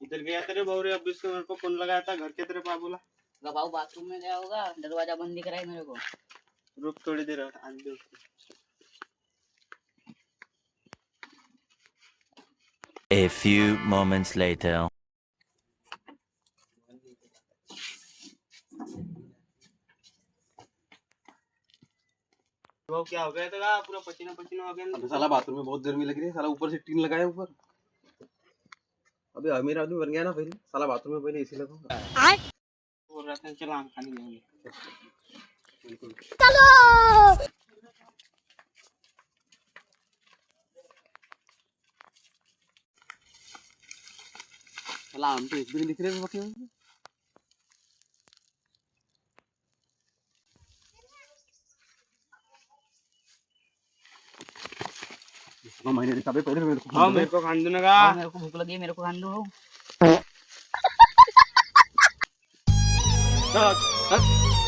इधर गया तेरे बाबू रे, अब इसको मेरे को फोन लगाया था घर के तेरे बाबूला। बाबू बाथरूम में गया होगा, दरवाजा बंद दिख रहा है मेरे को। रुक थोड़ी देर आने दे उसको। A few moments later. वो क्या हो गया था, पूरा पसीना पसीना हो गया। अबे साला बाथरूम में बहुत गर्मी लग रही है साला, ऊपर से टीन लगाया ऊपर। अबे अमीर आदमी बन गया ना पहले साला, बाथरूम में पहले एसी लगा। बोल रहा था चलो आम खाने जाएंगे। चलो साला आम तो एक भी नहीं दिख रहे बाकी में। मैंने देखा बे पहले मेरे को। हाँ मेरे को खान दूंगा। मेरे को भूख लगी है, मेरे को खान दो। चल